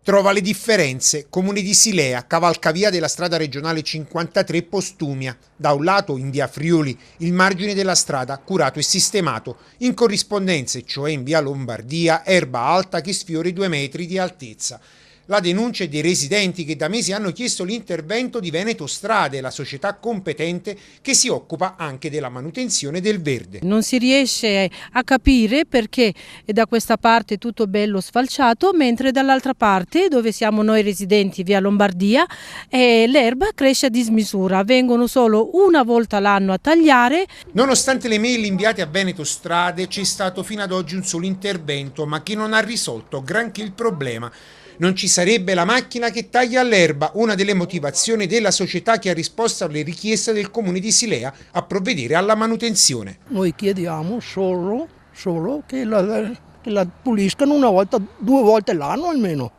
Trova le differenze. Comune di Silea, cavalcavia della strada regionale 53 Postumia. Da un lato, in via Friuli, il margine della strada curato e sistemato. In corrispondenza, cioè in via Lombardia, erba alta che sfiora i 2 metri di altezza. La denuncia è dei residenti che da mesi hanno chiesto l'intervento di Veneto Strade, la società competente che si occupa anche della manutenzione del verde. Non si riesce a capire perché da questa parte è tutto bello sfalciato, mentre dall'altra parte, dove siamo noi residenti, via Lombardia, l'erba cresce a dismisura. Vengono solo una volta l'anno a tagliare. Nonostante le mail inviate a Veneto Strade, c'è stato fino ad oggi un solo intervento, ma che non ha risolto granché il problema. Non ci sarebbe la macchina che taglia l'erba, una delle motivazioni della società che ha risposto alle richieste del comune di Silea a provvedere alla manutenzione. Noi chiediamo solo che la puliscano una volta, 2 volte l'anno almeno.